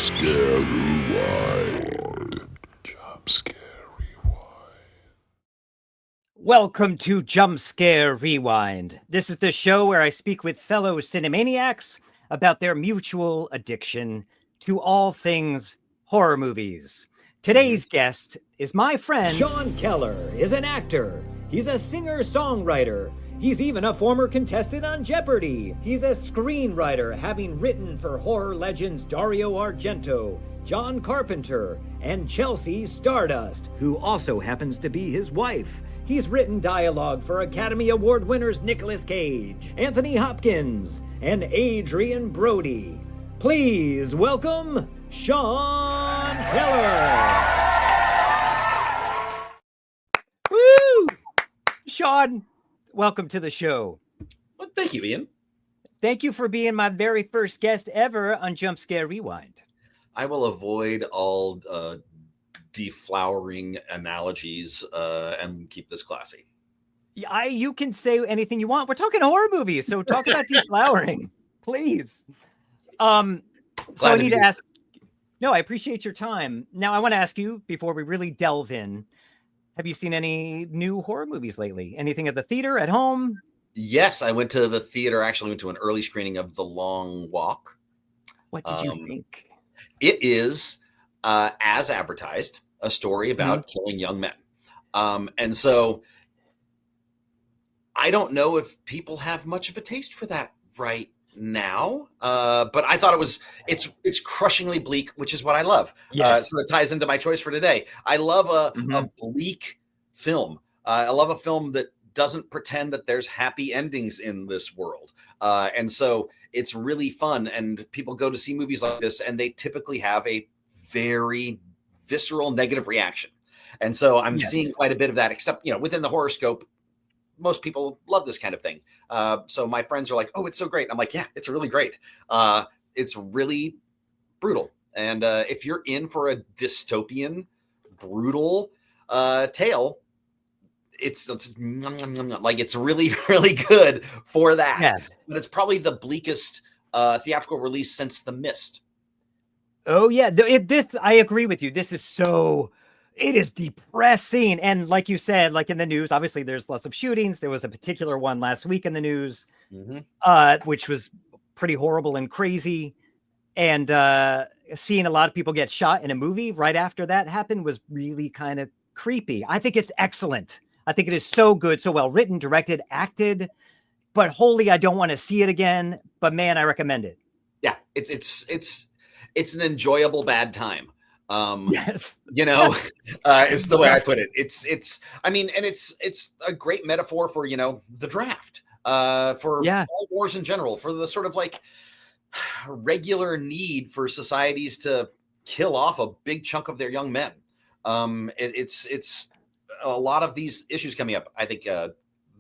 Jumpscare Rewind. Jumpscare Rewind. Welcome to Jumpscare Rewind. This is the show where I speak with fellow cinemaniacs about their mutual addiction to all things horror movies. Today's guest is my friend Sean Keller is an actor. He's a singer-songwriter. He's even a former contestant on Jeopardy! He's a screenwriter, having written for horror legends Dario Argento, John Carpenter, and Chelsea Stardust, who also happens to be his wife. He's written dialogue for Academy Award winners Nicolas Cage, Anthony Hopkins, and Adrien Brody. Please welcome Sean Keller! Woo! Sean, welcome to the show. Well, thank you, Ian. Thank you for being my very first guest ever on Jumpscare Rewind. I will avoid all deflowering analogies and keep this classy. You can say anything you want. We're talking horror movies, so talk about deflowering, please. So I need to ask. No, I appreciate your time. Now I want to ask you before we really delve in. Have you seen any new horror movies lately? Anything at the theater, at home? Yes, I went to the theater. Actually, went to an early screening of The Long Walk. What did you think? It is, as advertised, a story about killing young men. And so I don't know if people have much of a taste for that right now. But I thought it's crushingly bleak, which is what I love. Yes. So it ties into my choice for today. I love a bleak film. I love a film that doesn't pretend that there's happy endings in this world. And so it's really fun. And people go to see movies like this, and they typically have a very visceral negative reaction. And so I'm seeing quite a bit of that, except, within the horror scope, most people love this kind of thing. So my friends are like, oh, it's so great. I'm like, yeah, it's really great. It's really brutal. And if you're in for a dystopian, brutal tale, it's like, it's really, really good for that. Yeah. But it's probably the bleakest theatrical release since The Mist. Oh, yeah. I agree with you. This is it is depressing. And like you said, like in the news, obviously there's lots of shootings. There was a particular one last week in the news, which was pretty horrible and crazy. And seeing a lot of people get shot in a movie right after that happened was really kind of creepy. I think it's excellent. I think it is so good, so well written, directed, acted, but holy, I don't want to see it again. But man, I recommend it. Yeah, it's an enjoyable bad time. Yes. Is the way I put it. It's a great metaphor for, the draft, for all wars in general, for the sort of like regular need for societies to kill off a big chunk of their young men. It's a lot of these issues coming up. I think the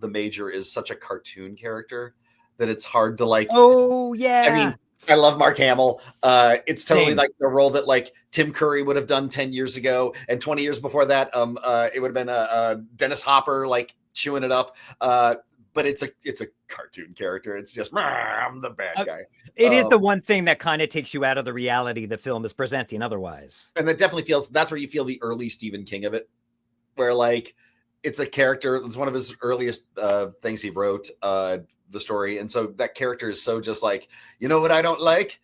Major is such a cartoon character that it's hard to like. Oh yeah. I mean, I love Mark Hamill. It's totally Same. like the role that like Tim Curry would have done 10 years ago. And 20 years before that, it would have been Dennis Hopper, like chewing it up. But it's a cartoon character. It's just, I'm the bad guy. It is the one thing that kind of takes you out of the reality the film is presenting otherwise. And it definitely that's where you feel the early Stephen King of it, where like it's a character. It's one of his earliest things he wrote, the story. And so that character is so just like, you know what I don't like?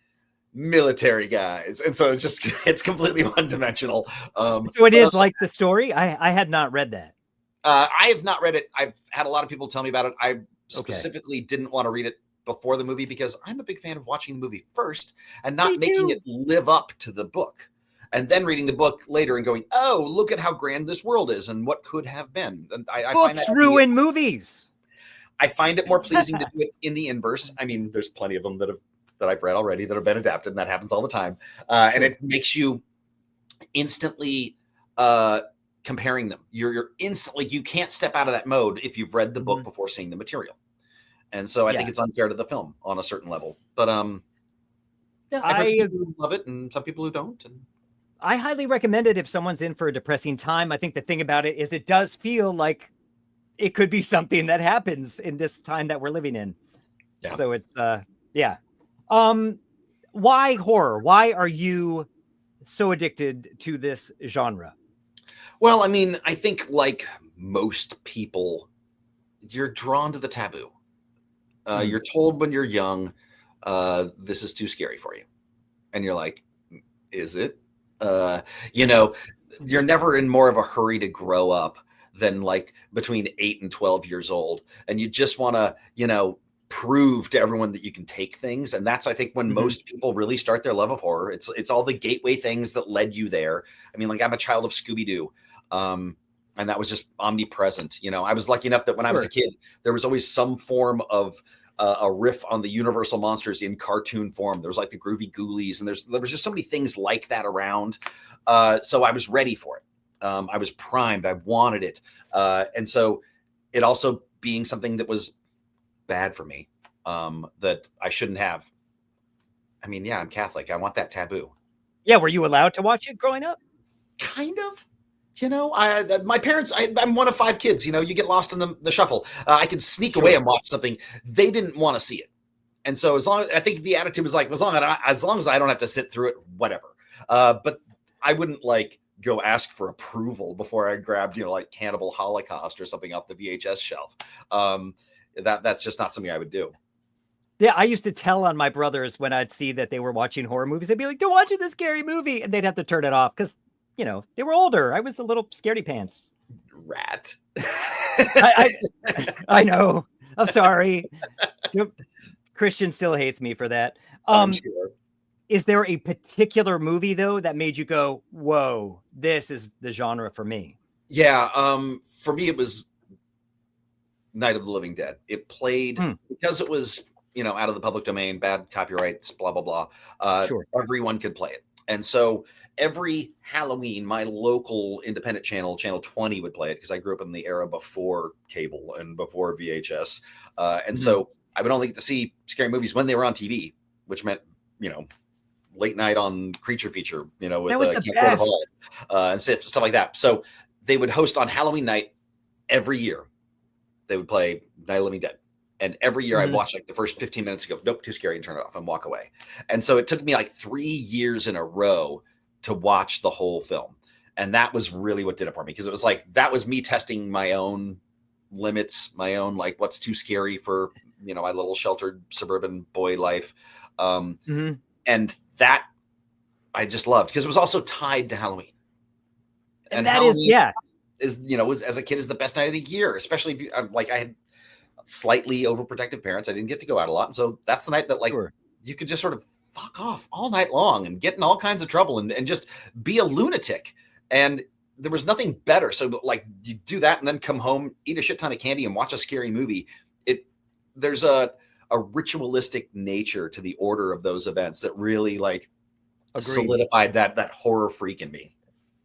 Military guys. And so it's completely one-dimensional. So it is like the story? I had not read that. I have not read it. I've had a lot of people tell me about it. I specifically didn't want to read it before the movie because I'm a big fan of watching the movie first and not making it live up to the book. And then reading the book later and going, oh, look at how grand this world is and what could have been. And I Books find that ruin movies. I find it more pleasing to do it in the inverse. I mean, there's plenty of them that I've read already that have been adapted, and that happens all the time. And it makes you instantly comparing them. You're instantly, you can't step out of that mode if you've read the book before seeing the material. And so I think it's unfair to the film on a certain level. But I've heard some people who love it and some people who don't. And I highly recommend it if someone's in for a depressing time. I think the thing about it is it does feel like it could be something that happens in this time that we're living in. Yeah. So it's, why horror? Why are you so addicted to this genre? Well, I mean, I think like most people, you're drawn to the taboo. You're told when you're young, this is too scary for you. And you're like, is it? You know, you're never in more of a hurry to grow up than like between 8 and 12 years old. And you just want to, you know, prove to everyone that you can take things. And that's, I think, when most people really start their love of horror. It's all the gateway things that led you there. I mean, like, I'm a child of Scooby-Doo. And that was just omnipresent. You know, I was lucky enough that when I was a kid, there was always some form of a riff on the Universal monsters in cartoon form. There was like the Groovy Ghoulies, and there was just so many things like that around. So I was ready for it. I was primed. I wanted it. And so it also being something that was bad for me, that I shouldn't have. I mean, yeah, I'm Catholic. I want that taboo. Yeah. Were you allowed to watch it growing up? Kind of. You know, my parents, I'm one of 5 kids, you know, you get lost in the shuffle. I could sneak away and watch something. They didn't want to see it. And so I think the attitude was like, as long as I don't have to sit through it, whatever. But I wouldn't like go ask for approval before I grabbed, you know, like Cannibal Holocaust or something off the VHS shelf. That's just not something I would do. Yeah, I used to tell on my brothers when I'd see that they were watching horror movies. I'd be like, they're watching this scary movie. And they'd have to turn it off because, you know, they were older. I was a little scaredy pants. Rat. I know. I'm sorry. Christian still hates me for that. I'm sure. Is there a particular movie, though, that made you go, whoa, this is the genre for me? Yeah. For me, it was Night of the Living Dead. It played because it was, you know, out of the public domain, bad copyrights, blah, blah, blah. Everyone could play it. And so every Halloween, my local independent channel 20, would play it because I grew up in the era before cable and before VHS. And so I would only get to see scary movies when they were on TV, which meant, you know, late night on Creature Feature, you know, with that was the best. Hall, and stuff like that. So they would host on Halloween night every year. They would play Night of the Living Dead. And every year I'd watch like the first 15 minutes and go, nope, too scary, and turn it off and walk away. And so it took me like 3 years in a row to watch the whole film. And that was really what did it for me. Because it was like, that was me testing my own limits, my own, like, what's too scary for, you know, my little sheltered suburban boy life. And that I just loved because it was also tied to Halloween. And that Halloween is, you know, as a kid is the best night of the year, especially if you, like I had slightly overprotective parents. I didn't get to go out a lot. And so that's the night that like you could just sort of fuck off all night long and get in all kinds of trouble and just be a lunatic. And there was nothing better. So like you do that and then come home, eat a shit ton of candy and watch a scary movie. There's a ritualistic nature to the order of those events that really like solidified that horror freak in me.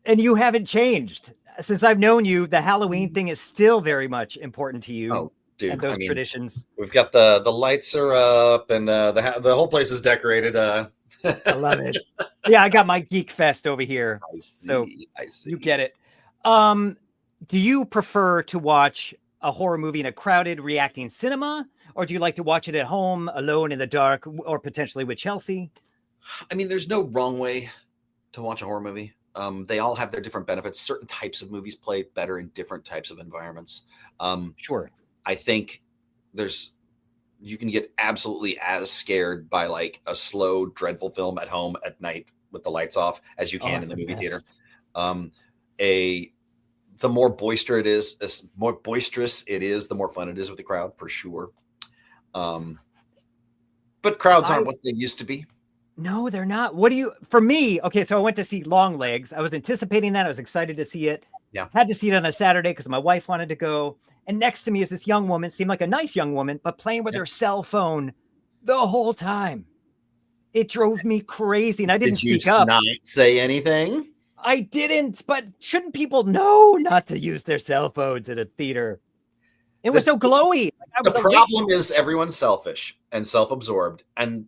And you haven't changed since I've known you. The Halloween thing is still very much important to you. Oh, dude, and those traditions. We've got the lights are up and the whole place is decorated. I love it. Yeah, I got my Geek Fest over here. I see. So you get it. Do you prefer to watch a horror movie in a crowded reacting cinema, or do you like to watch it at home alone in the dark, or potentially with Chelsea? I mean, there's no wrong way to watch a horror movie. They all have their different benefits. Certain types of movies play better in different types of environments. Sure. I think you can get absolutely as scared by like a slow, dreadful film at home at night with the lights off as you can in the movie theater. The more boisterous it is, the more fun it is with the crowd, for sure. But crowds aren't what they used to be. No, they're not. For me, okay, so I went to see Long Legs. I was anticipating that. I was excited to see it. Yeah. Had to see it on a Saturday because my wife wanted to go. And next to me is this young woman, seemed like a nice young woman, but playing with her cell phone the whole time. It drove me crazy. And I didn't speak up. Did you not say anything? I didn't, but shouldn't people know not to use their cell phones at a theater? It was so glowy. The problem is everyone's selfish and self-absorbed and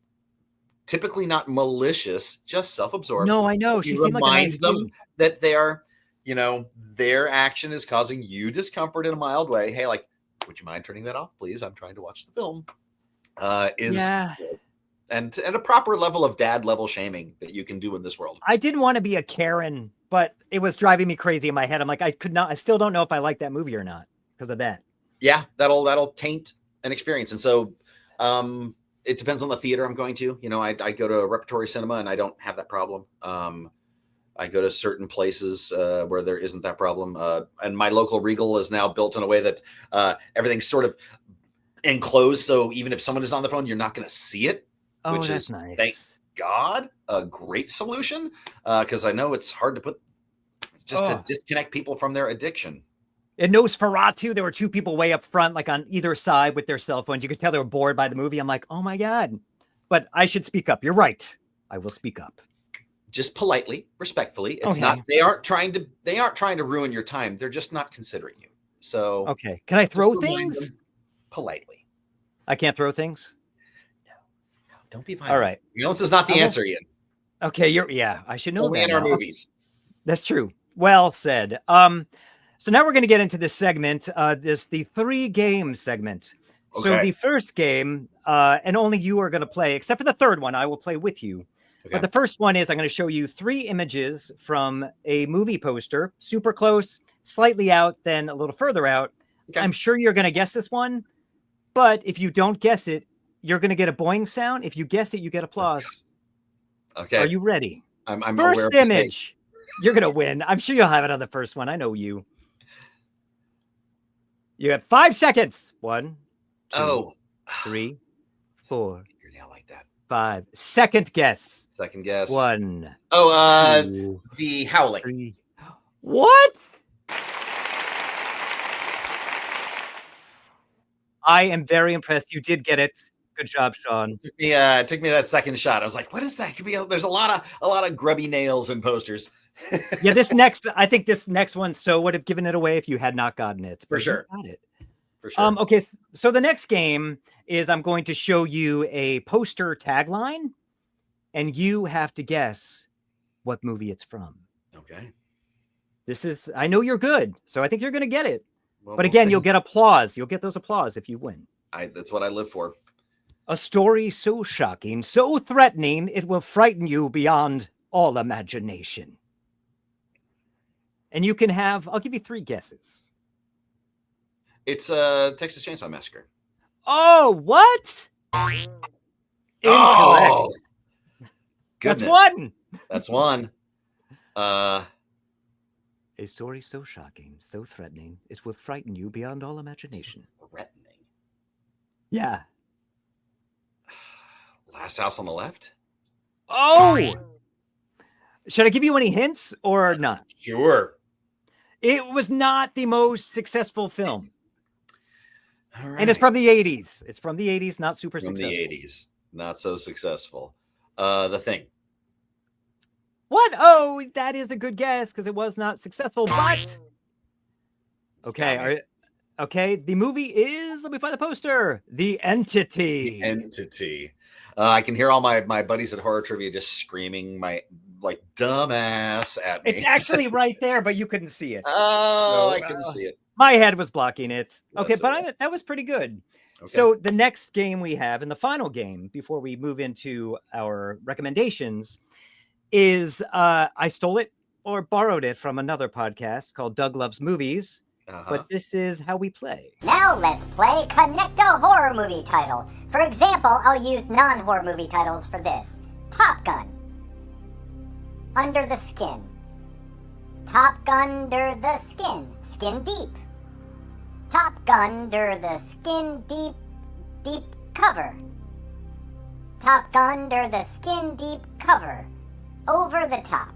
typically not malicious, just self-absorbed. No, I know. She seemed like a nice them that they are, you know, their action is causing you discomfort in a mild way. Hey, like, would you mind turning that off, please? I'm trying to watch the film. and a proper level of dad level shaming that you can do in this world. I didn't want to be a Karen, but it was driving me crazy in my head. I'm like, I still don't know if I like that movie or not because of that. Yeah, that'll taint an experience. And so it depends on the theater I'm going to. You know, I go to a repertory cinema and I don't have that problem. I go to certain places where there isn't that problem. And my local Regal is now built in a way that everything's sort of enclosed. So even if someone is on the phone, you're not going to see it. Oh, which that's is, nice. thank God, a great solution. Because I know it's hard to put to disconnect people from their addiction. In Nosferatu, there were two people way up front, like on either side with their cell phones. You could tell they were bored by the movie. I'm like, oh my God. But I should speak up. You're right. I will speak up. Just politely, respectfully. It's not, they aren't trying to ruin your time. They're just not considering you. So okay. Can I throw things? Politely. I can't throw things? No. Don't be violent. All right. Violence is not the answer, Ian. Okay, I should know Only that in our now. movies. That's true. Well said. So now we're going to get into this segment. The 3 game segment. Okay. So the first game, and only you are going to play, except for the third one, I will play with you. Okay. But the first one is I'm going to show you 3 images from a movie poster, super close, slightly out, then a little further out. Okay. I'm sure you're going to guess this one, but if you don't guess it, you're going to get a boing sound. If you guess it, you get applause. Okay. Are you ready? I'm first aware of image. You're going to win. I'm sure you'll have it on the first one. I know you. You have 5 seconds. 1, 2, 3, 4. Your nail like that. 5. Second guess. 1. Oh, 2, the Howling. 3. What? I am very impressed. You did get it. Good job, Sean. It took me that second shot. I was like, what is that? There's a lot of grubby nails in posters. Yeah, I think this next one would have given it away if you had not gotten it. For sure. You got it. For sure. Okay, so the next game is I'm going to show you a poster tagline, and you have to guess what movie it's from. Okay. I know you're good, so I think you're going to get it. Well, but again, you'll get applause. You'll get those applause if you win. That's what I live for. A story so shocking, so threatening, it will frighten you beyond all imagination. And you can I'll give you 3 guesses. It's Texas Chainsaw Massacre. Oh, what? Incorrect. Oh, that's 1. That's 1. A story so shocking, so threatening, it will frighten you beyond all imagination. Threatening? Yeah. Last House on the Left? Oh! Should I give you any hints or not? Sure. It was not the most successful film. All right. And it's from the 80s. It's from the 80s, not super successful. From the 80s. Not so successful. The Thing. What? Oh, that is a good guess because it was not successful, but... Okay, okay. The movie is, let me find the poster, The Entity. The Entity. I can hear all my buddies at Horror Trivia just screaming like dumbass at me. It's actually right there, but you couldn't see it. Oh, I couldn't see it. My head was blocking it. Okay, Yes, but that was pretty good. Okay. So the next game we have, and the final game before we move into our recommendations, is I stole it or borrowed it from another podcast called Doug Loves Movies. But this is how we play. Now let's play Connect a Horror Movie Title. For example, I'll use non-horror movie titles for this. Top Gun. Under the Skin. Top Gun Under the Skin. Skin Deep. Top Gun Under the Skin Deep. Deep Cover. Top Gun Under the Skin Deep Cover. Over the Top.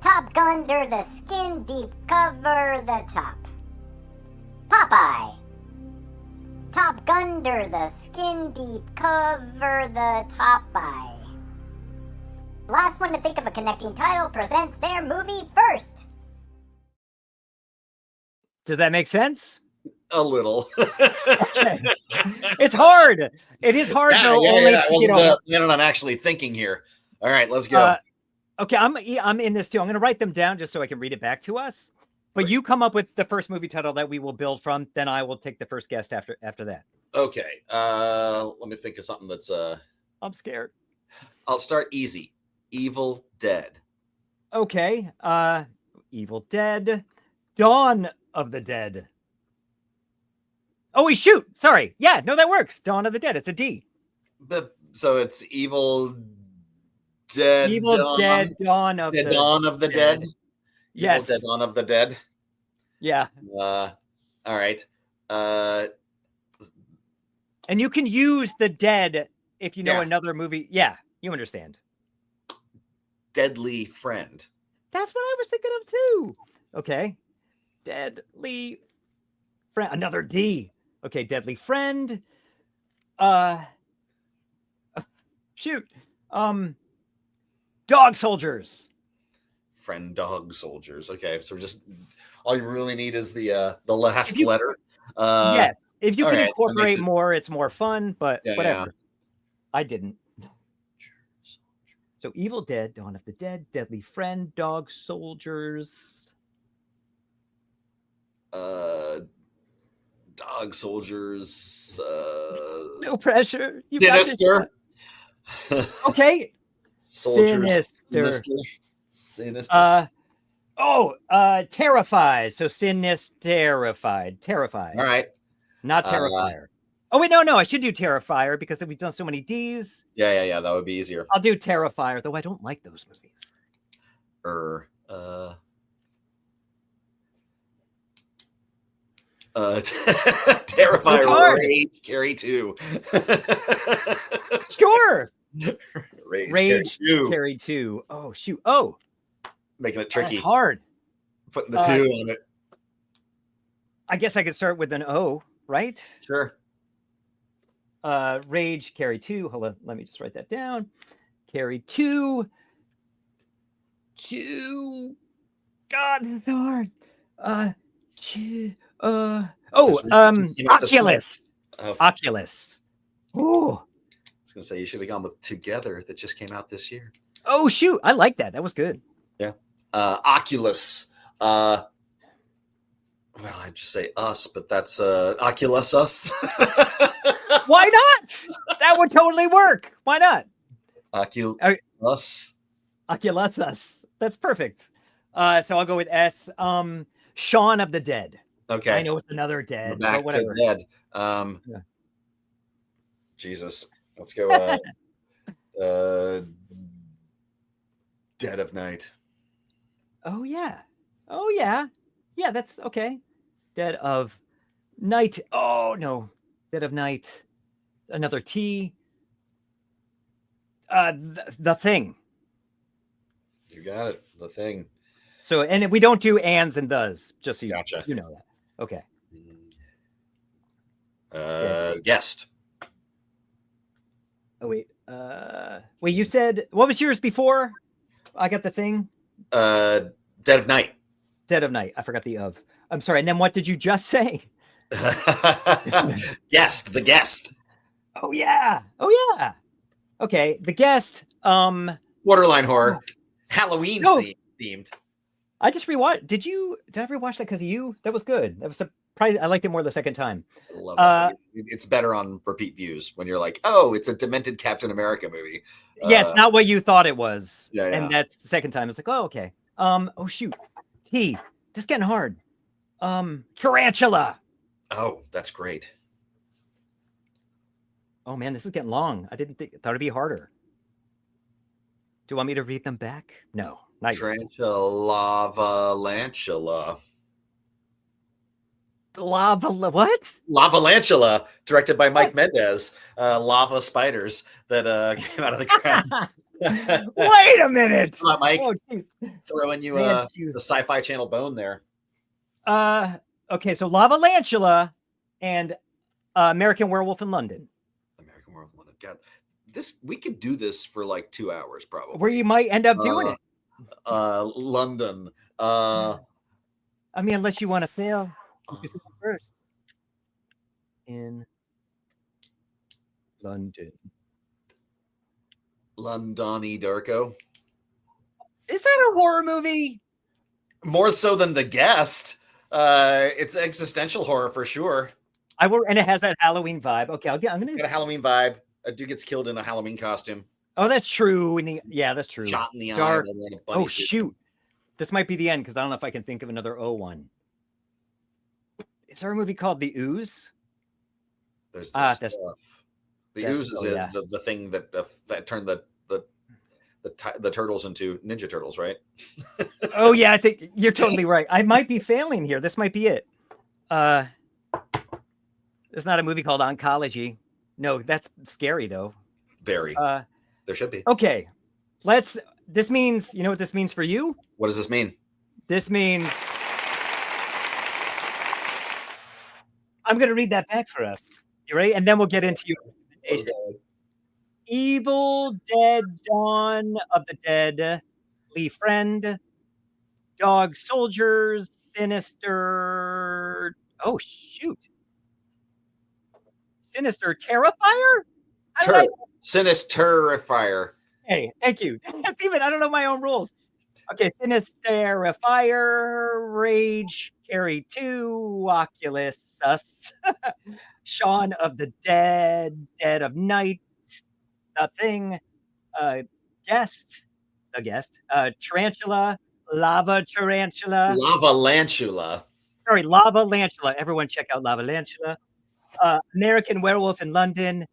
Top Gun Under the Skin Deep Cover the Top. Popeye. Top Gun Under the Skin Deep Cover the Top Eye. Last one to think of a connecting title presents their movie first. Does that make sense? A little. Okay. It's hard. It is hard though. I wasn't planning on actually thinking here. All right, let's go. Okay, I'm in this too. I'm going to write them down just so I can read it back to us. But you come up with the first movie title that we will build from. Then I will take the first guest after that. Okay. Let me think of something that's I'm scared. I'll start easy. Evil Dead. Okay. Evil Dead. Dawn of the Dead. Oh, we shoot. Sorry. Yeah, no, that works. Dawn of the Dead. It's a D. So it's Evil Dead. Evil Dawn, Dead. Dawn of the Dawn of the Dead. Yes. Evil Dead. Dawn of the Dead. Yeah. All right. And you can use the dead if you know Yeah. another movie. Yeah, you understand. Deadly Friend. That's what I was thinking of too. Okay. Deadly Friend. Another D. Okay, Deadly Friend. Shoot. Dog Soldiers. Friend Dog Soldiers. Okay, so just all you really need is the last If you- letter. Yes. If you all can right, that incorporate makes it- more, it's more fun, but Yeah, whatever. yeah. I didn't. So Evil Dead, Dawn of the Dead, Deadly Friend, Dog Soldiers. Dog Soldiers. No pressure. You got this. Sinister. Okay. Soldiers. Sinister. Terrified. So Terrified. Terrified. All right. Not Terrifier. Oh wait, no, I should do Terrifier because we've done so many D's. Yeah. That would be easier. I'll do Terrifier, though I don't like those movies. Terrifier, Rage, Carry 2. Sure. Rage, Carry 2. Oh shoot. Oh, making it tricky. that's hard. Putting the 2 on it. I guess I could start with an O, right? Sure. Rage, Carry 2. Hold on, let me just write that down. Carry 2. God, that's so hard. Oculus. Oh. Oculus. Ooh. I was gonna say you should have gone with Together that just came out this year. Oh shoot, I like that. That was good. Yeah. Oculus. Well, I'd just say Us, but that's Oculus Us. Why not? That would totally work. Why not? Oculus. Oculus Us. That's perfect. So I'll go with S. Shaun of the Dead. Okay. I know it's another dead, Back but whatever. to Dead. Yeah. Jesus. Let's go Dead of Night. Oh yeah. Yeah, that's okay. Dead of Night. Oh no. Dead of Night. Another T. The Thing. You got it. The Thing. So, and we don't do ands and does, just so Gotcha. you know that. Okay. Guest. Oh wait. Wait, you said what was yours before? I got The Thing. Dead of Night. Dead of Night. I forgot the of. I'm sorry. And then what did you just say? Guest. The Guest. Oh yeah. Okay. The Guest. Borderline horror. Halloween themed. I just rewatched. Did I rewatch that because of you? That was good. That was surprising. I liked it more the second time. I love that. It's better on repeat views when you're like, oh, it's a demented Captain America movie. Yes, not what you thought it was. Yeah. And that's the second time. It's like, oh, okay. Oh shoot. T. This is getting hard. Tarantula. Oh, that's great. Oh man, this is getting long. I thought it'd be harder. Do you want me to read them back? No, not yet. Lava-lantula. What? Lava-lantula, directed by Mike Mendez. Lava spiders that came out of the ground. Wait a minute. Come on, Mike. Oh, geez. Throwing you Man, the Sci-Fi Channel bone there. Okay, so Lava-lantula and American Werewolf in London. American Werewolf in London. God, we could do this for like 2 hours probably. Where you might end up doing it. London. I mean, unless you want to fail. You could go first. In London. Londoni Darko. Is that a horror movie? More so than The Guest. It's existential horror for sure. And it has that Halloween vibe. Okay, I'm gonna Got a Halloween vibe. A dude gets killed in a Halloween costume. Oh, that's true. That's true. Shot in the Dark. eye. Oh, shoot. This might be the end because I don't know if I can think of another O one. Is there a movie called The Ooze? There's this stuff. The Ooze is the thing that turned the turtles into Ninja Turtles, right? Oh, yeah, I think you're totally right. I might be failing here. This might be it. There's not a movie called Oncology. No, that's scary, though. Very. There should be. Okay. This means, you know what this means for you? What does this mean? This means I'm going to read that back for us. You ready? And then we'll get into your recommendation. Okay. Evil Dead, Dawn of the Dead, Lee Friend, Dog Soldiers, Sinister. Oh, shoot. Sinister Terrifier? Sinister-ifier. Hey, thank you. I don't know my own rules. Okay, Sinister-ifier, Rage, Carrie 2, Oculus, Sus, Shaun of the Dead, Dead of Night, The Thing, Guest, Tarantula, Lava Tarantula. Lava-lantula. Sorry, Lava-lantula. Everyone check out Lava-lantula. American Werewolf in London,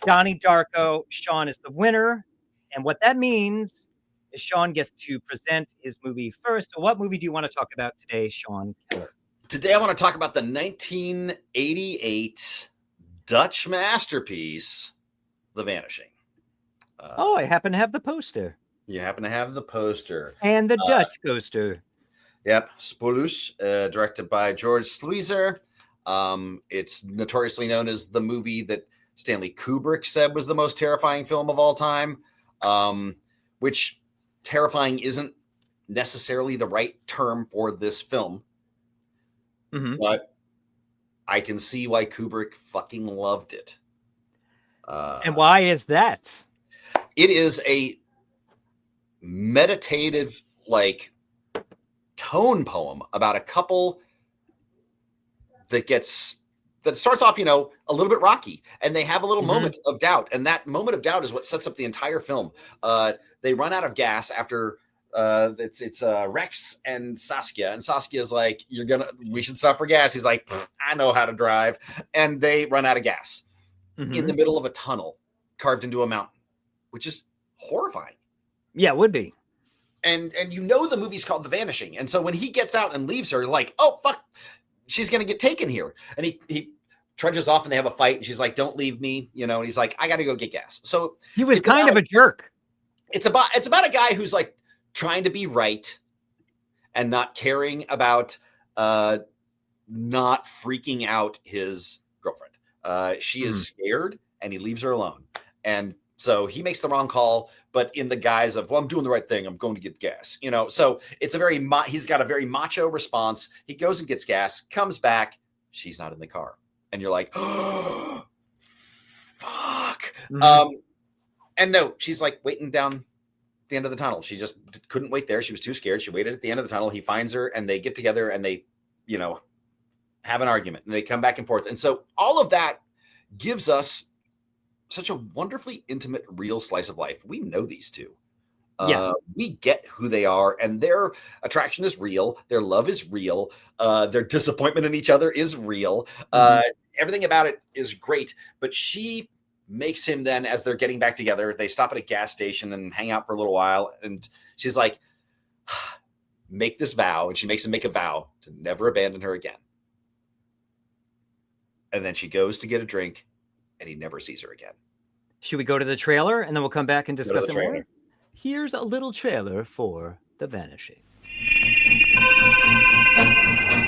Donnie Darko. Sean is the winner. And what that means is Sean gets to present his movie first. So what movie do you want to talk about today, Sean Keller? Today I want to talk about the 1988 Dutch masterpiece, The Vanishing. I happen to have the poster. You happen to have the poster. And the Dutch poster. Yep. Spoilus, directed by George Sluizer. It's notoriously known as the movie that Stanley Kubrick said was the most terrifying film of all time, which terrifying isn't necessarily the right term for this film. Mm-hmm. But I can see why Kubrick fucking loved it. And why is that? It is a meditative, tone poem about a couple that starts off, a little bit rocky, and they have a little moment of doubt. And that moment of doubt is what sets up the entire film. They run out of gas after it's Rex and Saskia, and Saskia's like, we should stop for gas. He's like, I know how to drive. And they run out of gas in the middle of a tunnel carved into a mountain, which is horrifying. Yeah, it would be. And the movie's called The Vanishing. And so when he gets out and leaves her, like, oh, fuck, she's going to get taken here. And he trudges off and they have a fight. And she's like, don't leave me. And he's like, I got to go get gas. So he was kind of a jerk. It's about a guy who's like trying to be right and not caring about not freaking out his girlfriend. She is scared and he leaves her alone. And so he makes the wrong call, but in the guise of, well, I'm doing the right thing. I'm going to get gas, So it's he's got a very macho response. He goes and gets gas, comes back. She's not in the car. And you're like, oh, fuck. And no, she's like waiting down the end of the tunnel. She just couldn't wait there. She was too scared. She waited at the end of the tunnel. He finds her and they get together and they, have an argument and they come back and forth. And so all of that gives us such a wonderfully intimate, real slice of life. We know these two. We get who they are, and their attraction is real. Their love is real. Their disappointment in each other is real. Everything about it is great. But she makes him then, as they're getting back together, they stop at a gas station and hang out for a little while. And she's like, make this vow. And she makes him make a vow to never abandon her again. And then she goes to get a drink. And he never sees her again. Should we go to the trailer and then we'll come back and discuss it more? Here's a little trailer for The Vanishing.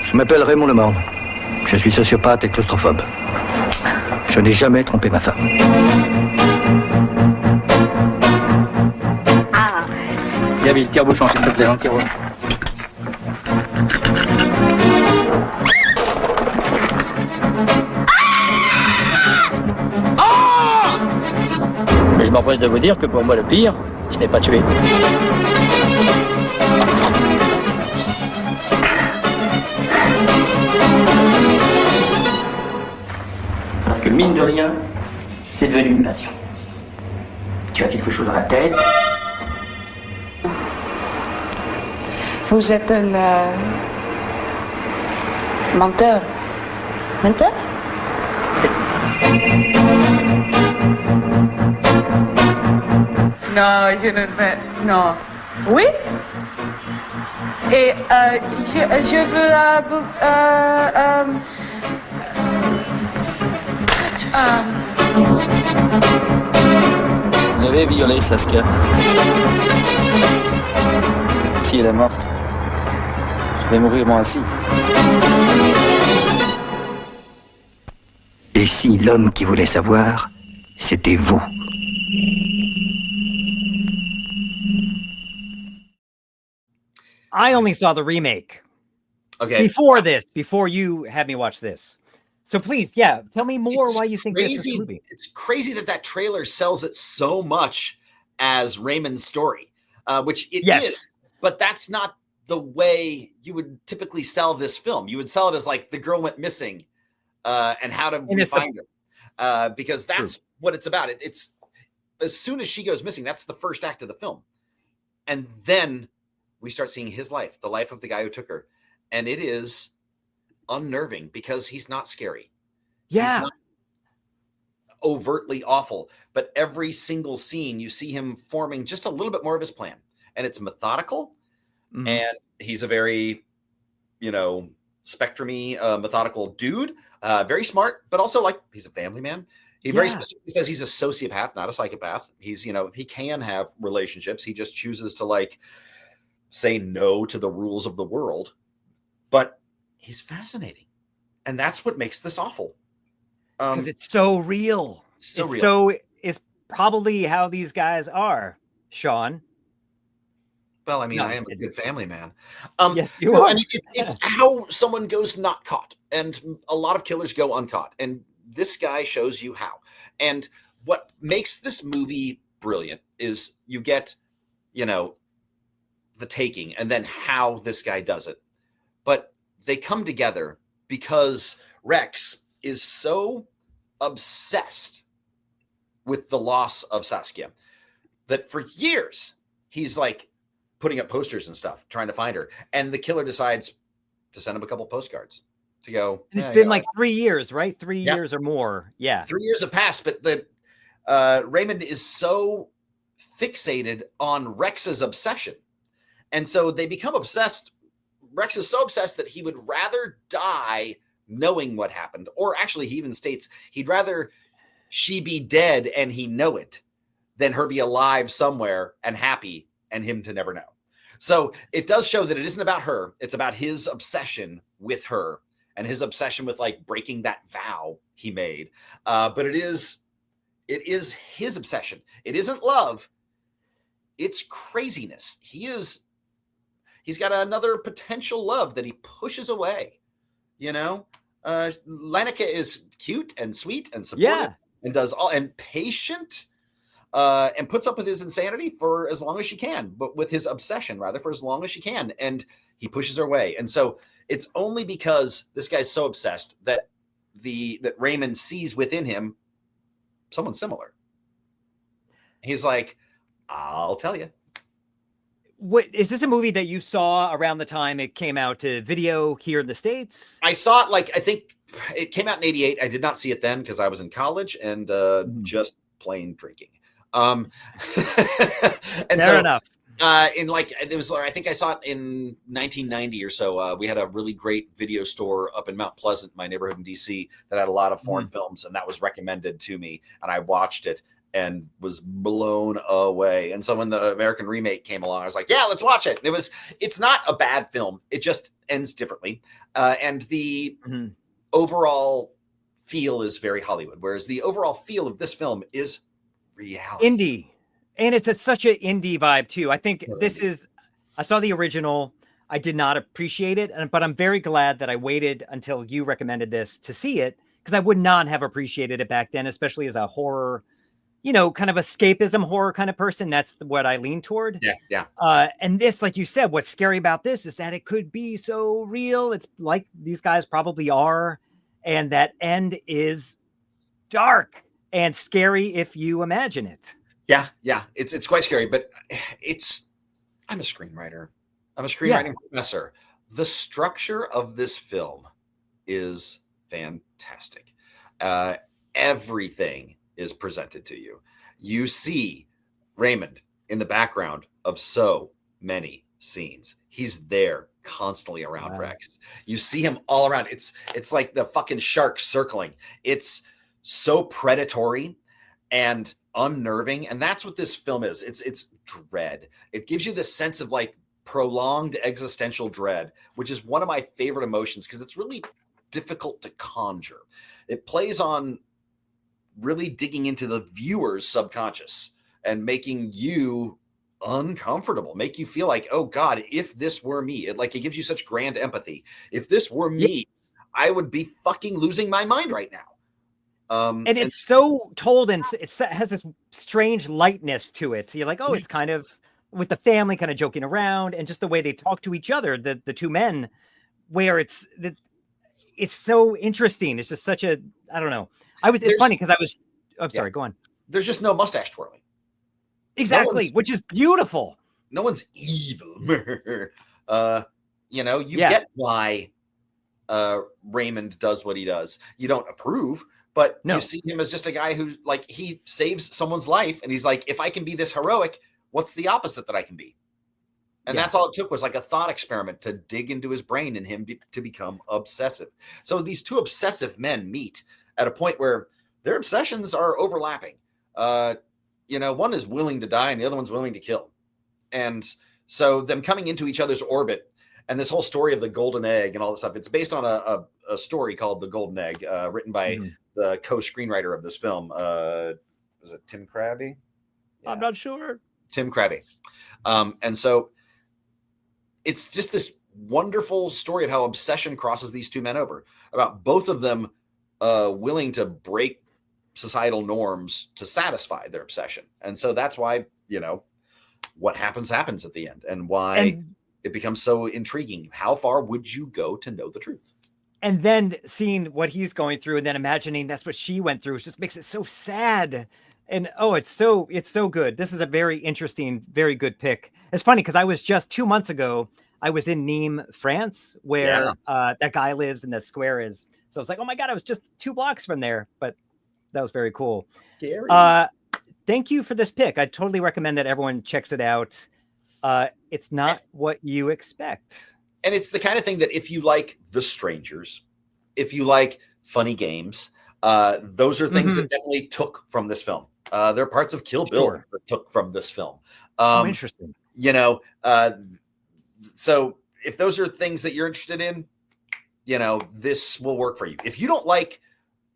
Je m'appelle Raymond Lemorne. Je suis sociopathe et claustrophobe. Je n'ai jamais trompé ma femme. Ah. David, tire-bouchon, s'il te plaît, dans le tiroir. Mais je m'empresse de vous dire que pour moi, le pire, ce n'est pas tuer. Parce que mine de rien, C'est devenu une passion. Tu as quelque chose dans la tête? Vous êtes un menteur. Menteur? Non, je ne vais... Non. Oui? Et je veux... Vous avez violé Saskia. Si elle est morte, je vais mourir moi aussi. Et si l'homme qui voulait savoir, c'était vous? I only saw the remake. Okay. Before you had me watch this. So please, yeah, tell me more why you think this is a movie. It's crazy that trailer sells it so much as Raymond's story, which it is, but that's not the way you would typically sell this film. You would sell it as like the girl went missing and how to find her, because that's what it's about. It's as soon as she goes missing, that's the first act of the film. And then we start seeing his life, the life of the guy who took her. And it is unnerving because he's not scary. Yeah. He's not overtly awful, but every single scene you see him forming just a little bit more of his plan. And it's methodical. Mm-hmm. And he's a very, spectrum-y, methodical dude. Very smart, but also like he's a family man. He very specifically says he's a sociopath, not a psychopath. He's, he can have relationships. He just chooses to say no to the rules of the world. But he's fascinating. And that's what makes this awful. Because it's so real. It's probably how these guys are, Sean. Well, I mean, I am a good family man. Yes, you are. I mean, it's how someone goes not caught. And a lot of killers go uncaught. And this guy shows you how. And what makes this movie brilliant is you get, the taking and then how this guy does it. But they come together because Rex is so obsessed with the loss of Saskia that for years he's putting up posters and stuff, trying to find her. And the killer decides to send him a couple postcards to go. It's been 3 years, right? 3 years or more. Yeah. 3 years have passed, but Raymond is so fixated on Rex's obsession. And so they become obsessed. Rex is so obsessed that he would rather die knowing what happened. Or actually, he even states he'd rather she be dead and he know it than her be alive somewhere and happy and him to never know. So it does show that it isn't about her. It's about his obsession with her and his obsession with breaking that vow he made. But it is his obsession. It isn't love. It's craziness. He's got another potential love that he pushes away. Leineke is cute and sweet and supportive and does all and patient and puts up with his insanity for as long as she can, but with his obsession rather for as long as she can. And he pushes her away. And so it's only because this guy's so obsessed that Raymond sees within him someone similar. He's like, I'll tell you. What is this a movie that you saw around the time it came out to video here in the States? I saw it I think it came out in 1988. I did not see it then because I was in college and just plain drinking. And Fair enough. It was I think I saw it in 1990 or so. We had a really great video store up in Mount Pleasant, my neighborhood in DC, that had a lot of foreign films, and that was recommended to me, and I watched it and was blown away. And so when the American remake came along, I was like, yeah, let's watch it. It's not a bad film. It just ends differently. And the overall feel is very Hollywood, whereas the overall feel of this film is reality. Indie. And it's such an indie vibe too. I think I saw the original. I did not appreciate it, but I'm very glad that I waited until you recommended this to see it, because I would not have appreciated it back then, especially as a horror, kind of escapism horror kind of person. That's what I lean toward. Yeah. And this, like you said, what's scary about this is that it could be so real. It's like these guys probably are. And that end is dark and scary if you imagine it. Yeah, it's quite scary, but I'm a screenwriter. I'm a screenwriting professor. The structure of this film is fantastic. Everything is presented to you. You see Raymond in the background of so many scenes. He's there constantly around Rex. You see him all around. It's like the fucking shark circling. It's so predatory and unnerving, and that's what this film is. It's dread. It gives you this sense of like prolonged existential dread, which is one of my favorite emotions because it's really difficult to conjure. It plays on really digging into the viewer's subconscious and making you uncomfortable, make you feel like, oh God, if this were me, it gives you such grand empathy. If this were me, I would be fucking losing my mind right now. And it's so told, and it has this strange lightness to it. So you're like, oh, it's kind of with the family kind of joking around, and just the way they talk to each other, the two men, where it's so interesting. It's just such a, I don't know. It's funny because I'm sorry, go on. There's just no mustache twirling. Exactly, which is beautiful. No one's evil. You get why Raymond does what he does. You don't approve, but you see him as just a guy who, like, he saves someone's life, and he's like, if I can be this heroic, what's the opposite that I can be? And that's all it took, was like a thought experiment to dig into his brain and him to become obsessive. So these two obsessive men meet at a point where their obsessions are overlapping. One is willing to die and the other one's willing to kill. And so them coming into each other's orbit, and this whole story of the golden egg and all this stuff, it's based on a story called The Golden Egg, written by the co-screenwriter of this film. Was it Tim Krabbe? Yeah. I'm not sure. Tim Krabbe. And so it's just this wonderful story of how obsession crosses these two men over, about both of them willing to break societal norms to satisfy their obsession. And so that's why, what happens at the end, and why it becomes so intriguing. How far would you go to know the truth? And then seeing what he's going through, and then imagining that's what she went through, just makes it so sad. And it's so good. This is a very interesting, very good pick. It's funny because I was just 2 months ago, I was in Nîmes, France, where that guy lives and the square is. So I was like, oh my God, I was just 2 blocks from there. But that was very cool. Scary. Thank you for this pick. I totally recommend that everyone checks it out. It's not what you expect. And it's the kind of thing that if you like The Strangers, if you like funny games, those are things that definitely took from this film. There are parts of Kill Bill that took from this film. Interesting. So if those are things that you're interested in, this will work for you. If you don't like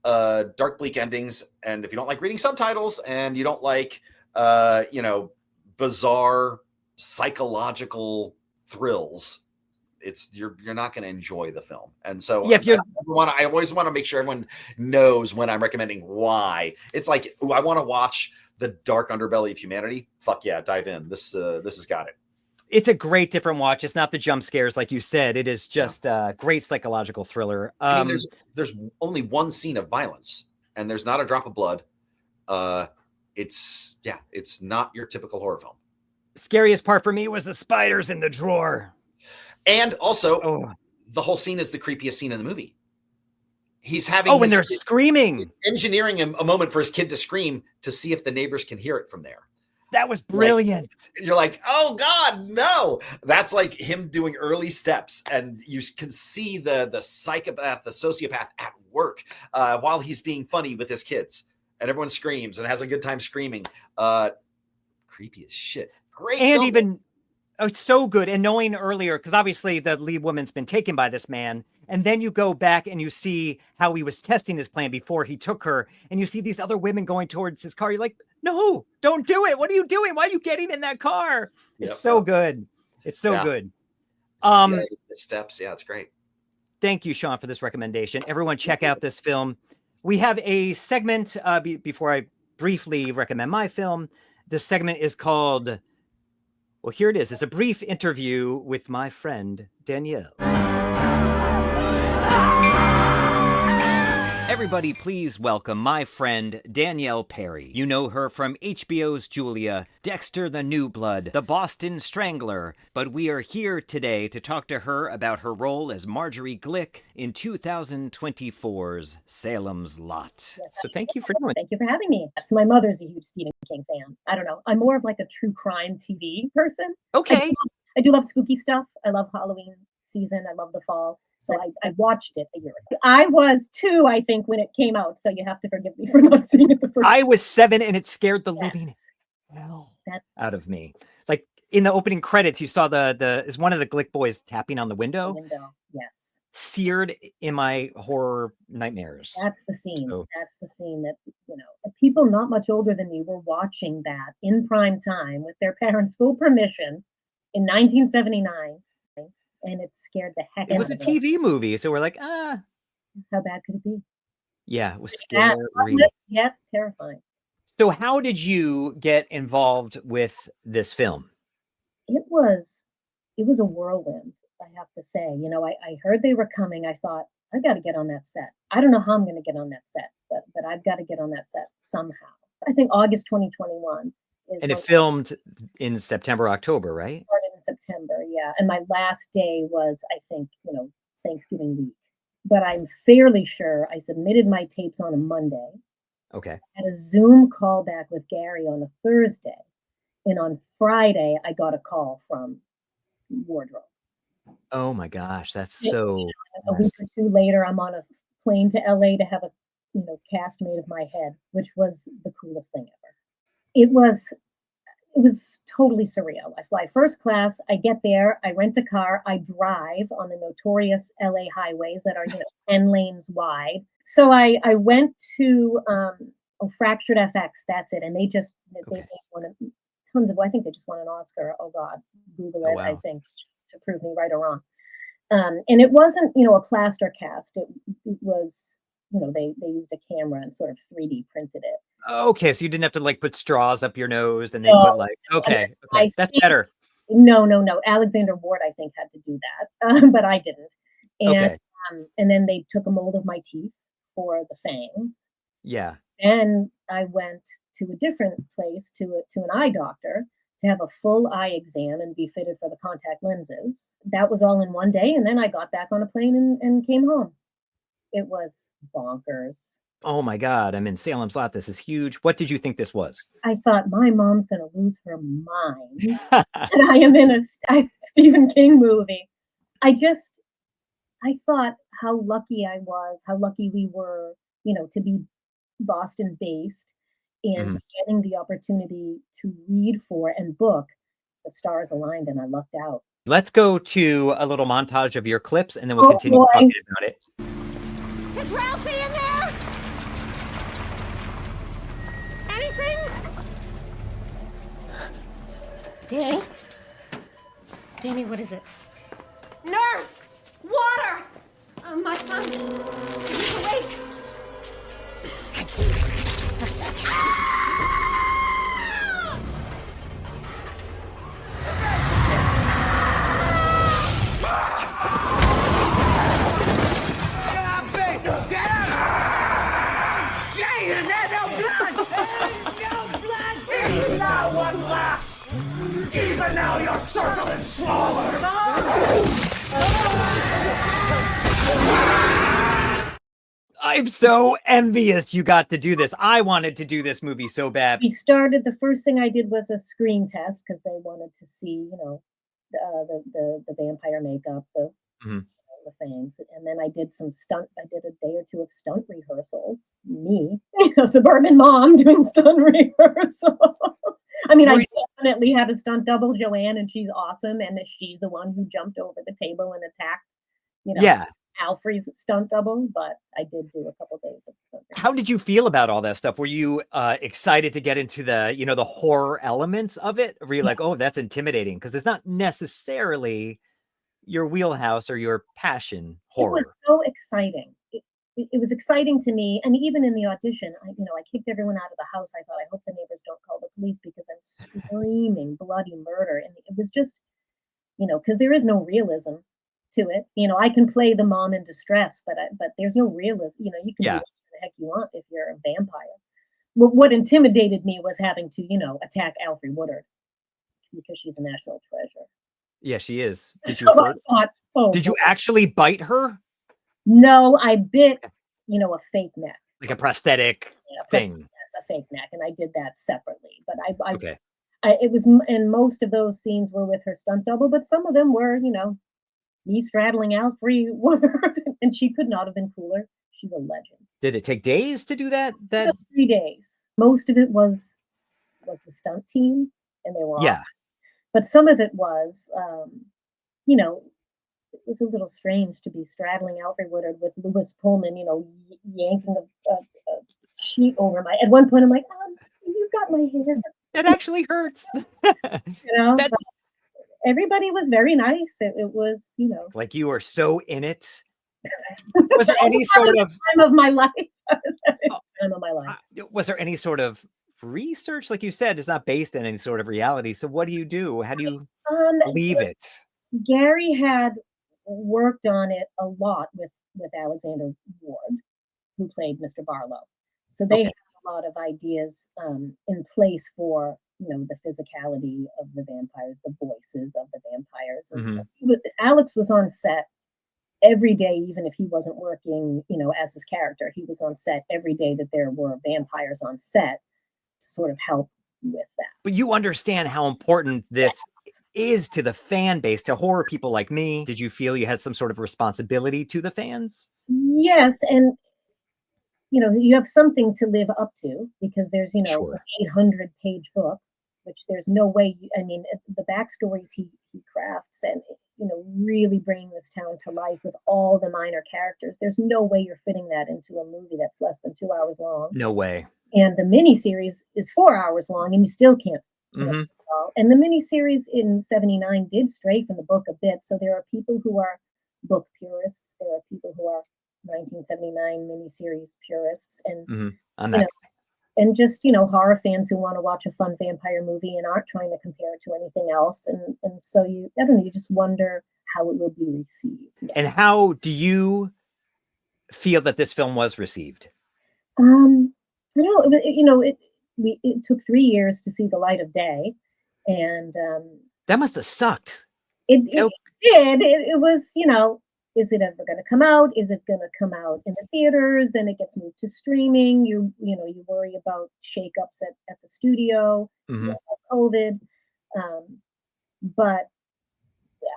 dark, bleak endings, and if you don't like reading subtitles, and you don't like, bizarre psychological thrills, you're not going to enjoy the film. And so I always want to make sure everyone knows when I'm recommending why. It's like, I want to watch the dark underbelly of humanity. Fuck yeah, dive in. This has got it. It's a great different watch. It's not the jump scares like you said. It is just a great psychological thriller. There's only one scene of violence, and there's not a drop of blood. It's not your typical horror film. Scariest part for me was the spiders in the drawer. And also, the whole scene is the creepiest scene in the movie. He's having when they're screaming, engineering a moment for his kid to scream to see if the neighbors can hear it from there. That was brilliant. And you're like, oh God, no. That's like him doing early steps, and you can see the psychopath, the sociopath at work while he's being funny with his kids, and everyone screams and has a good time screaming. Creepy as shit. Great. And it's so good. And knowing earlier, because obviously the lead woman's been taken by this man. And then you go back and you see how he was testing his plan before he took her. And you see these other women going towards his car. You're like, no, don't do it. What are you doing? Why are you getting in that car? It's so good. It's so good. Steps. Yeah, it's great. Thank you, Sean, for this recommendation. Everyone check out this film. We have a segment before I briefly recommend my film. This segment is called... Well, here it is. It's a brief interview with my friend, Danielle. Everybody please welcome my friend Danielle Perry. You know her from HBO's Julia, Dexter the New Blood, The Boston Strangler, but we are here today to talk to her about her role as Marjorie Glick in 2024's Salem's Lot. Yes. So thank you for doing it. Thank you for having me. So my mother's a huge Stephen King fan. I don't know. I'm more of like a true crime TV person. Okay. I do love spooky stuff. I love Halloween season. I love the fall. So I watched it a year ago. I was 2, I think, when it came out. So you have to forgive me for not seeing it the first time. I was 7 and it scared the living hell out of me. Like in the opening credits, you saw is one of the Glick boys tapping on the window. Yes. Seared in my horror nightmares. That's the scene. So, That's the scene that, people not much older than me were watching that in prime time with their parents' full permission in 1979. And it scared the heck out of me. It was a TV movie, so we're like, how bad could it be? Yeah, it was scary. Yeah, terrifying. So how did you get involved with this film? It was a whirlwind, I have to say. I heard they were coming. I thought, I got to get on that set. I don't know how I'm going to get on that set, but I've got to get on that set somehow. I think August 2021 is. And it filmed in September, October, right? Started in September, yeah. And my last day was, I think, Thanksgiving week. But I'm fairly sure I submitted my tapes on a Monday. Okay. I had a Zoom call back with Gary on a Thursday. And on Friday, I got a call from Wardrobe. Oh my gosh, that's so. A week or 2 later, I'm on a plane to LA to have a cast made of my head, which was the coolest thing ever. It was totally surreal. I fly first class. I get there. I rent a car. I drive on the notorious LA highways that are 10 lanes wide. So I went to Fractured FX. That's it. And they won tons of. I think they just won an Oscar. Oh God, Google it. Wow. I think to prove me right or wrong. And it wasn't a plaster cast. It was they used a camera and sort of 3D printed it. Okay, so you didn't have to put straws up your nose and then put okay, that's better. No. Alexander Ward, I think, had to do that, but I didn't. And and then they took a mold of my teeth for the fangs. Yeah. And I went to a different place to an eye doctor to have a full eye exam and be fitted for the contact lenses. That was all in one day, and then I got back on a plane and came home. It was bonkers. Oh my God, I'm in Salem's Lot. This is huge. What did you think this was? I thought my mom's going to lose her mind. And I am in a Stephen King movie. I thought how lucky I was, how lucky we were, to be Boston based and getting the opportunity to read for and book. The stars aligned and I lucked out. Let's go to a little montage of your clips and then we'll continue talking about it. Is Ralphie in there? Anything? Danny, what is it? Nurse! Water! My son, he's awake. Now one laughs! Even now your circle is smaller! I'm so envious you got to do this. I wanted to do this movie so bad. We started, the first thing I did was a screen test because they wanted to see, the vampire makeup, the things. And then I did I did a day or 2 of stunt rehearsals. Me, a suburban mom doing stunt rehearsals. I mean, I definitely had a stunt double, Joanne, and she's awesome. And she's the one who jumped over the table and attacked, Alfred's stunt double, but I did do a couple days of stunt. How did you feel about all that stuff? Were you excited to get into the, the horror elements of it? Or were you like, oh, that's intimidating? Because it's not necessarily your wheelhouse or your passion, horror. It was so exciting. It was exciting to me. And even in the audition, I kicked everyone out of the house. I thought, I hope the neighbors don't call the police because I'm screaming bloody murder. And it was just, because there is no realism to it. I can play the mom in distress, but there's no realism. You can do the heck you want if you're a vampire. What intimidated me was having to, attack Alfre Woodard because she's a national treasure. Yeah, she is. Did So you I hurt? thought, Did you actually bite her? No, I bit, a fake neck. Like a prosthetic thing. Yes, a fake neck, and I did that separately. But Okay. it was, and most of those scenes were with her stunt double, but some of them were, me straddling Alfre Woodard, and she could not have been cooler. She's a legend. Did it take days to do that? Just 3 days. Most of it was the stunt team, and they were awesome. But some of it was, it was a little strange to be straddling Alfre Woodard with Lewis Pullman, yanking a sheet over my. At one point, I'm like, "You've got my hair." It actually hurts. But everybody was very nice. It was, like you were so in it. Was there any sort of time of my life? Time of my life. Was there any sort of research? Like you said, it's not based on any sort of reality. So what do you do? How do you leave it? Gary had worked on it a lot with Alexander Ward, who played Mr. Barlow. So they had a lot of ideas in place for the physicality of the vampires, the voices of the vampires. And so Alex was on set every day, even if he wasn't working, as his character. He was on set every day that there were vampires on set to sort of help with that. But you understand how important this is to the fan base, to horror people like me. Did you feel you had some sort of responsibility to the fans? Yes, and you have something to live up to because there's an 800-page book, which there's no way. The backstories he crafts and really bringing this town to life with all the minor characters. There's no way you're fitting that into a movie that's less than 2 hours long. No way. And the miniseries is 4 hours long, and you still can't. And the miniseries in '79 did stray from the book a bit. So there are people who are book purists. There are people who are 1979 miniseries purists, and and just horror fans who want to watch a fun vampire movie and aren't trying to compare it to anything else. And so you just wonder how it will be received. And how do you feel that this film was received? I don't know. It took 3 years to see the light of day, and that must have sucked. It did. It was, is it ever going to come out? Is it going to come out in the theaters? Then it gets moved to streaming. You worry about shakeups at the studio, COVID. But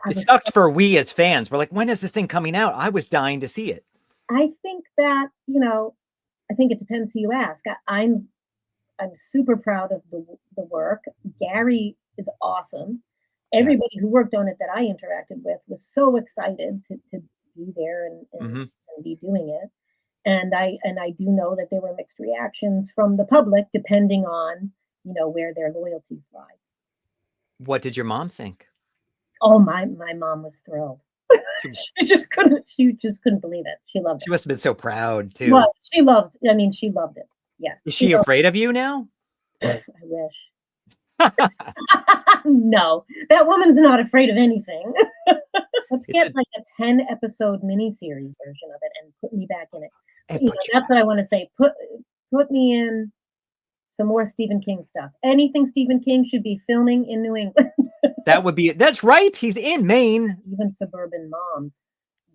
it sucked for we as fans. We're like, when is this thing coming out? I was dying to see it. I think that, I think it depends who you ask. I'm super proud of the work. Gary is awesome. Everybody who worked on it that I interacted with was so excited to be there and be doing it. And I do know that there were mixed reactions from the public depending on, where their loyalties lie. What did your mom think? Oh, my mom was thrilled. she just couldn't believe it. She loved it. She must have been so proud too. Well, she loved it. Yeah. Is she afraid of you now? I wish. No, that woman's not afraid of anything. Let's get like a 10-episode miniseries version of it and put me back in it. That's what I want to say. Put me in some more Stephen King stuff. Anything Stephen King should be filming in New England. That's right. He's in Maine. Even suburban moms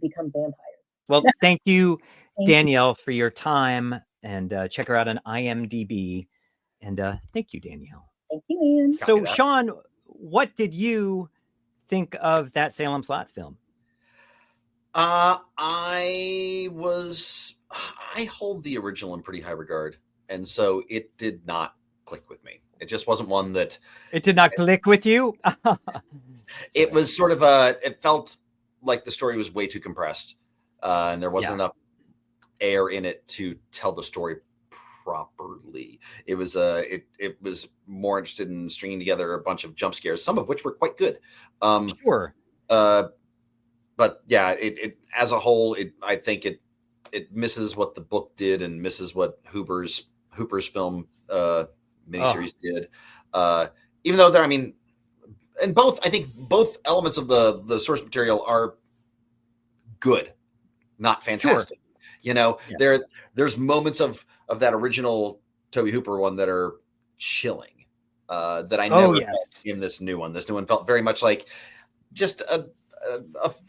become vampires. Well, thank you, Danielle, for your time, and check her out on IMDb. And thank you, Danielle. Thank you, Ian. So, Sean, what did you think of that Salem Slot film? I hold the original in pretty high regard, and so it did not click with me. It just wasn't one that... It did not click with you? It was sort of it felt like the story was way too compressed, and there wasn't enough air in it to tell the story properly. It was it was more interested in stringing together a bunch of jump scares, some of which were quite good. Sure. But yeah, it as a whole, I think it misses what the book did and misses what Hooper's film miniseries did. Even though and I think both elements of the source material are good, not fantastic. You know, there's moments of that original Tobe Hooper one that are chilling that I never felt in this new one. This new one felt very much like just a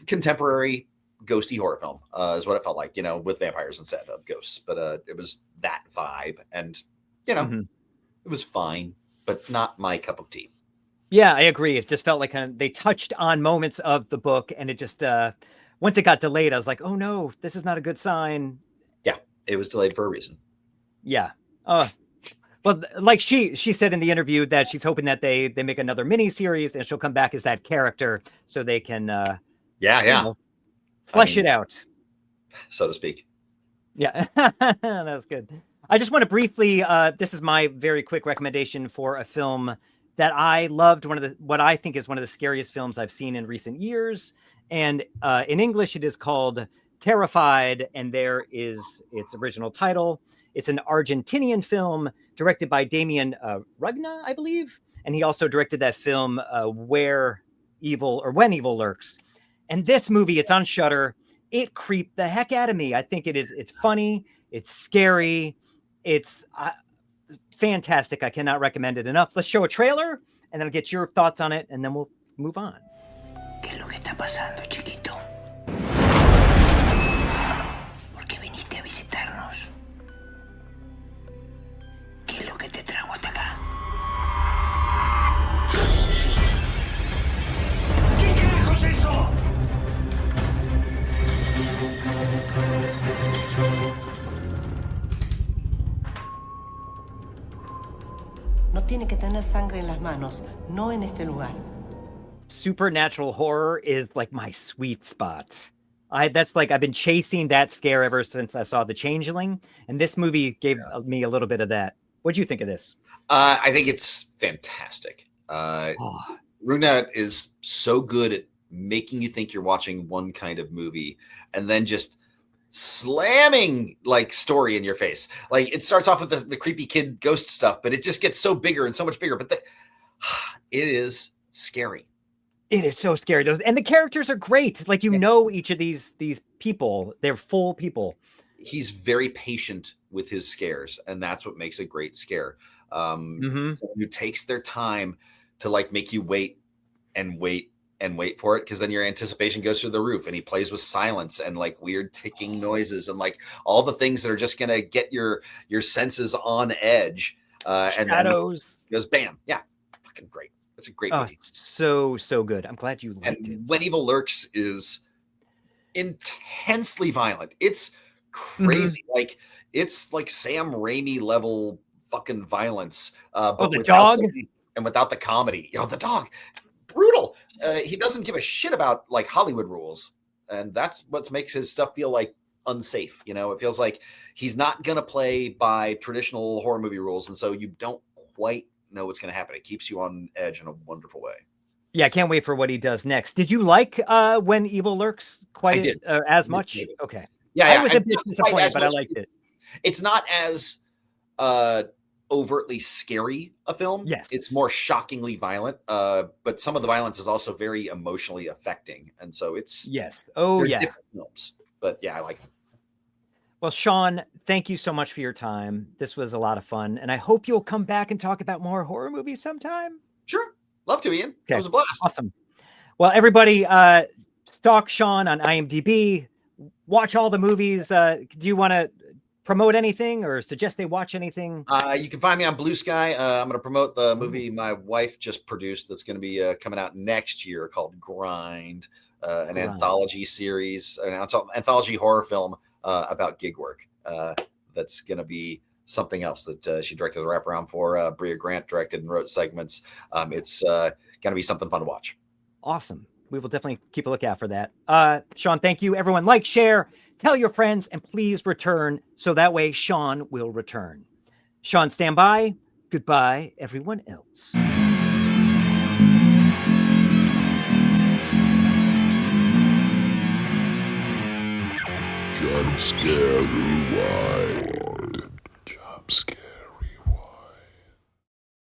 contemporary ghosty horror film is what it felt like, you know, with vampires instead of ghosts. But it was that vibe, and you know, it was fine, but not my cup of tea. Yeah, I agree. It just felt like kind of they touched on moments of the book, and it just once it got delayed, I was like, oh no, this is not a good sign. Yeah, it was delayed for a reason. Yeah. Well, like she said in the interview that she's hoping that they make another mini series and she'll come back as that character so they can flesh it out, so to speak. Yeah, that was good. I just want to briefly this is my very quick recommendation for a film that I loved, what I think is one of the scariest films I've seen in recent years. And in English, it is called Terrified, and there is its original title. It's an Argentinian film directed by Damien Rugna, I believe. And he also directed that film When Evil Lurks. And this movie, it's on Shudder. It creeped the heck out of me. I think it's funny. It's scary. It's fantastic. I cannot recommend it enough. Let's show a trailer and then I'll get your thoughts on it and then we'll move on. ¿Qué es lo que está pasando, chiquito? ¿Por qué viniste a visitarnos? ¿Qué es lo que te trajo hasta acá? ¿Qué carajo es eso? No tiene que tener sangre en las manos, no en este lugar. Supernatural horror is like my sweet spot. I've been chasing that scare ever since I saw The Changeling, and this movie gave me a little bit of that. What'd you think of this? I think it's fantastic. Runa is so good at making you think you're watching one kind of movie and then just slamming like story in your face. Like it starts off with the creepy kid ghost stuff, but it just gets so bigger and so much bigger. But it is scary. It is so scary. And the characters are great. Like, you know, each of these people, they're full people. He's very patient with his scares, and that's what makes a great scare. Someone who takes their time to like make you wait and wait and wait for it, because then your anticipation goes through the roof, and he plays with silence and like weird ticking noises and like all the things that are just gonna get your senses on edge. Shadows. And goes bam. Yeah, fucking great. It's a great movie. So good. I'm glad you liked it. When Evil Lurks is intensely violent. It's crazy. Like it's like Sam Raimi level fucking violence. But the dog and without the comedy. The dog. Brutal. He doesn't give a shit about like Hollywood rules, and that's what makes his stuff feel like unsafe. You know, it feels like he's not gonna play by traditional horror movie rules, and so you don't quite know what's gonna happen. It keeps you on edge in a wonderful way. Yeah, I can't wait for what he does next. Did you like When Evil Lurks quite as much? Okay. Yeah, I was a bit disappointed, but I liked it. It's not as overtly scary a film. Yes, it's more shockingly violent, but some of the violence is also very emotionally affecting, and so it's different films. But yeah, I like it. Well, Sean, thank you so much for your time. This was a lot of fun, and I hope you'll come back and talk about more horror movies sometime. Sure, love to, Ian. It was a blast. Awesome. Well, everybody, stalk Sean on IMDb. Watch all the movies. Do you want to promote anything or suggest they watch anything? You can find me on Blue Sky. I'm going to promote the movie my wife just produced that's going to be coming out next year called Grind, an anthology series, an anthology horror film about gig work. That's going to be something else that she directed the wraparound for. Bria Grant directed and wrote segments. It's going to be something fun to watch. Awesome. We will definitely keep a lookout for that. Sean, thank you. Everyone, like, share, tell your friends, and please return so that way Sean will return. Sean, stand by. Goodbye, everyone else. Jumpscare rewind. Jumpscare.